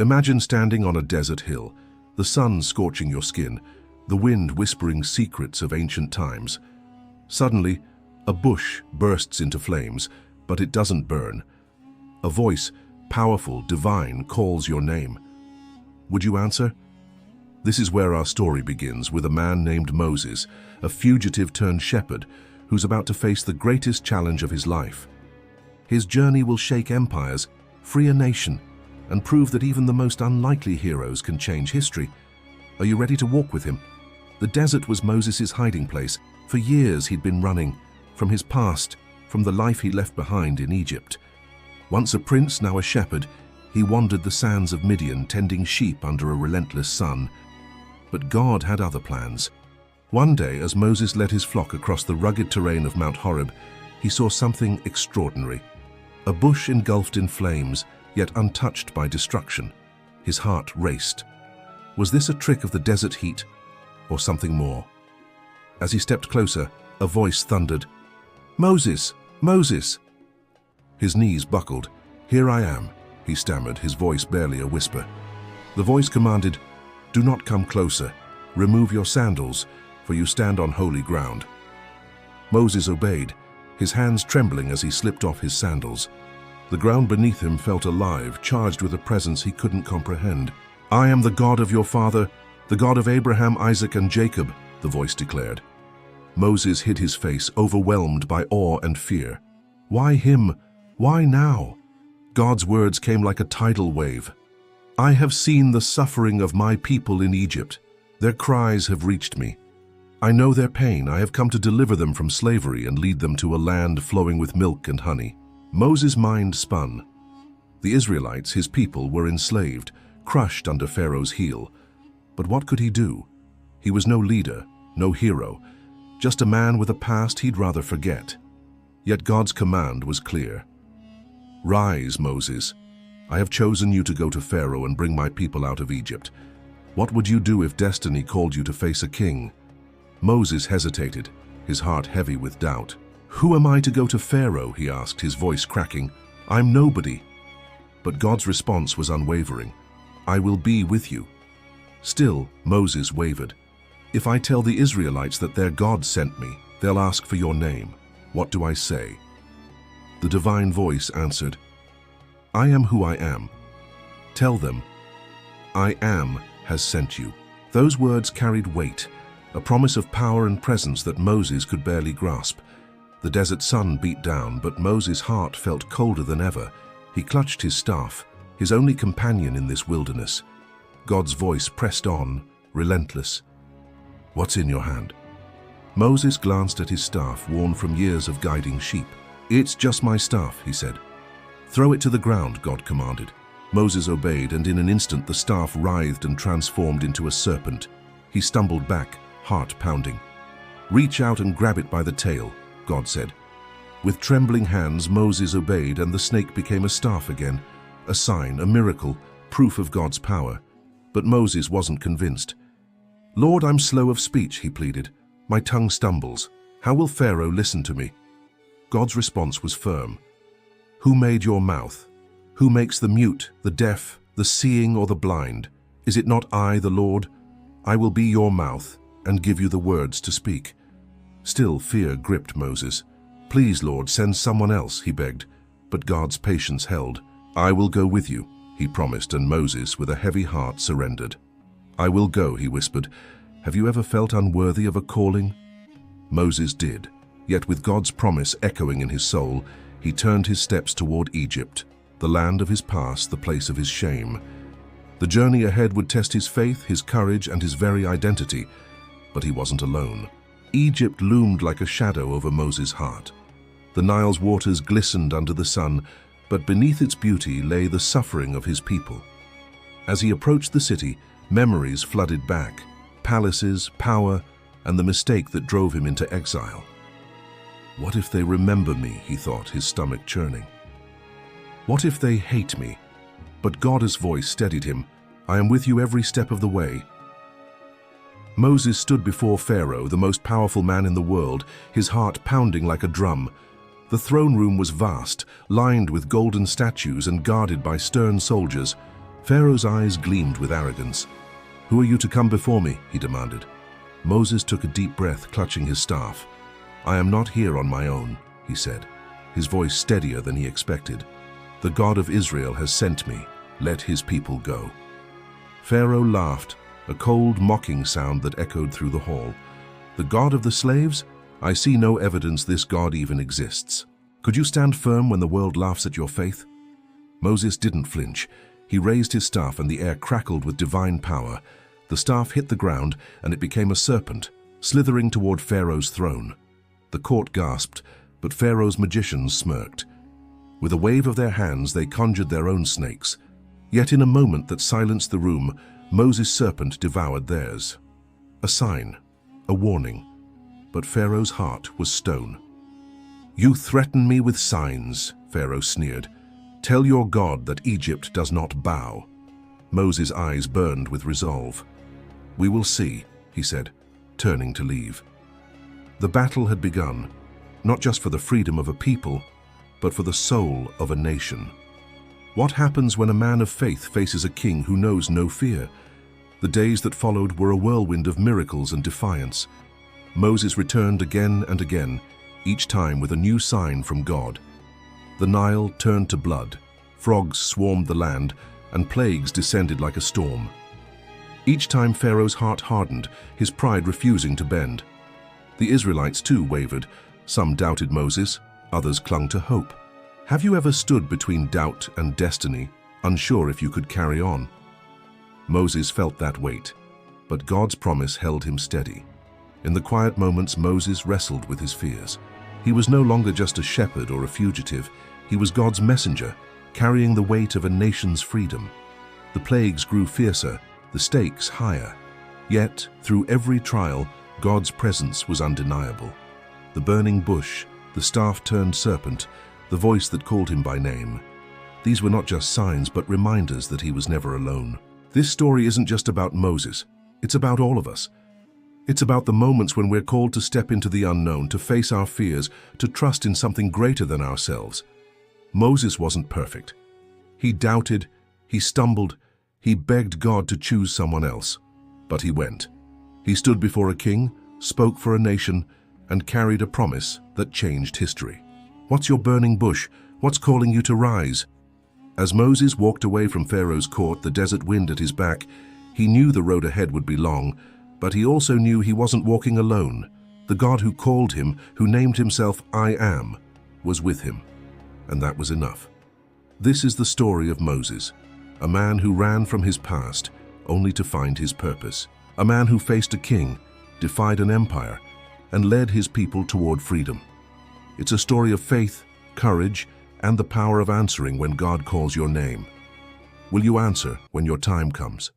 Imagine standing on a desert hill, the sun scorching your skin, the wind whispering secrets of ancient times. Suddenly, a bush bursts into flames, but it doesn't burn. A voice, powerful, divine, calls your name. Would you answer? This is where our story begins, with a man named Moses, a fugitive turned shepherd, who's about to face the greatest challenge of his life. His journey will shake empires, free a nation, and prove that even the most unlikely heroes can change history. Are you ready to walk with him? The desert was Moses' hiding place. For years he'd been running, from his past, from the life he left behind in Egypt. Once a prince, now a shepherd, he wandered the sands of Midian, tending sheep under a relentless sun. But God had other plans. One day, as Moses led his flock across the rugged terrain of Mount Horeb, he saw something extraordinary. A bush engulfed in flames, yet untouched by destruction. His heart raced. Was this a trick of the desert heat, or something more? As he stepped closer, a voice thundered, "Moses! Moses!" His knees buckled. "Here I am," he stammered, his voice barely a whisper. The voice commanded, "Do not come closer. Remove your sandals, for you stand on holy ground." Moses obeyed, his hands trembling as he slipped off his sandals. The ground beneath him felt alive, charged with a presence he couldn't comprehend. "I am the God of your father, the God of Abraham, Isaac, and Jacob," the voice declared. Moses hid his face, overwhelmed by awe and fear. Why him? Why now? God's words came like a tidal wave. "I have seen the suffering of my people in Egypt. Their cries have reached me. I know their pain. I have come to deliver them from slavery and lead them to a land flowing with milk and honey." Moses' mind spun. The Israelites, his people, were enslaved, crushed under Pharaoh's heel. But what could he do? He was no leader, no hero, just a man with a past he'd rather forget. Yet God's command was clear. "Rise, Moses. I have chosen you to go to Pharaoh and bring my people out of Egypt. What would you do if destiny called you to face a king?" Moses hesitated, his heart heavy with doubt. "Who am I to go to Pharaoh?" he asked, his voice cracking. "I'm nobody." But God's response was unwavering. "I will be with you." Still, Moses wavered. "If I tell the Israelites that their God sent me, they'll ask for your name. What do I say?" The divine voice answered, "I am who I am. Tell them, I am has sent you." Those words carried weight, a promise of power and presence that Moses could barely grasp. The desert sun beat down, but Moses' heart felt colder than ever. He clutched his staff, his only companion in this wilderness. God's voice pressed on, relentless. "What's in your hand?" Moses glanced at his staff, worn from years of guiding sheep. "It's just my staff," he said. "Throw it to the ground," God commanded. Moses obeyed, and in an instant the staff writhed and transformed into a serpent. He stumbled back, heart pounding. "Reach out and grab it by the tail," God said. With trembling hands, Moses obeyed, and the snake became a staff again, a sign, a miracle, proof of God's power. But Moses wasn't convinced. "Lord, I'm slow of speech," he pleaded. "My tongue stumbles. How will Pharaoh listen to me?" God's response was firm. "Who made your mouth? Who makes the mute, the deaf, the seeing, or the blind? Is it not I, the Lord? I will be your mouth and give you the words to speak." Still, fear gripped Moses. "Please, Lord, send someone else," he begged. But God's patience held. "I will go with you," he promised, and Moses, with a heavy heart, surrendered. "I will go," he whispered. "Have you ever felt unworthy of a calling?" Moses did. Yet with God's promise echoing in his soul, he turned his steps toward Egypt, the land of his past, the place of his shame. The journey ahead would test his faith, his courage, and his very identity. But he wasn't alone. Egypt loomed like a shadow over Moses' heart. The Nile's waters glistened under the sun, but beneath its beauty lay the suffering of his people. As he approached the city, memories flooded back, palaces, power, and the mistake that drove him into exile. "What if they remember me?" he thought, his stomach churning. "What if they hate me?" But God's voice steadied him. "I am with you every step of the way." Moses stood before Pharaoh, the most powerful man in the world, his heart pounding like a drum. The throne room was vast, lined with golden statues and guarded by stern soldiers. Pharaoh's eyes gleamed with arrogance. "Who are you to come before me?" he demanded. Moses took a deep breath, clutching his staff. "I am not here on my own," he said, his voice steadier than he expected. "The God of Israel has sent me. Let his people go." Pharaoh laughed, a cold, mocking sound that echoed through the hall. "The God of the slaves? I see no evidence this God even exists. Could you stand firm when the world laughs at your faith?" Moses didn't flinch. He raised his staff and the air crackled with divine power. The staff hit the ground and it became a serpent, slithering toward Pharaoh's throne. The court gasped, but Pharaoh's magicians smirked. With a wave of their hands, they conjured their own snakes. Yet in a moment that silenced the room, Moses' serpent devoured theirs. A sign, a warning. But Pharaoh's heart was stone. "You threaten me with signs," Pharaoh sneered. "Tell your God that Egypt does not bow." Moses' eyes burned with resolve. "We will see," he said, turning to leave. The battle had begun, not just for the freedom of a people, but for the soul of a nation. What happens when a man of faith faces a king who knows no fear? The days that followed were a whirlwind of miracles and defiance. Moses returned again and again, each time with a new sign from God. The Nile turned to blood, frogs swarmed the land, and plagues descended like a storm. Each time Pharaoh's heart hardened, his pride refusing to bend. The Israelites too wavered. Some doubted Moses, others clung to hope. Have you ever stood between doubt and destiny, unsure if you could carry on? Moses felt that weight, but God's promise held him steady. In the quiet moments, Moses wrestled with his fears. He was no longer just a shepherd or a fugitive. He was God's messenger, carrying the weight of a nation's freedom. The plagues grew fiercer, the stakes higher. Yet, through every trial, God's presence was undeniable. The burning bush, the staff-turned serpent, the voice that called him by name. These were not just signs, but reminders that he was never alone. This story isn't just about Moses. It's about all of us. It's about the moments when we're called to step into the unknown, to face our fears, to trust in something greater than ourselves. Moses wasn't perfect. He doubted, he stumbled, he begged God to choose someone else. But he went. He stood before a king, spoke for a nation, and carried a promise that changed history. What's your burning bush? What's calling you to rise? As Moses walked away from Pharaoh's court, the desert wind at his back, he knew the road ahead would be long, but he also knew he wasn't walking alone. The God who called him, who named himself I Am, was with him. And that was enough. This is the story of Moses, a man who ran from his past only to find his purpose. A man who faced a king, defied an empire, and led his people toward freedom. It's a story of faith, courage, and the power of answering when God calls your name. Will you answer when your time comes?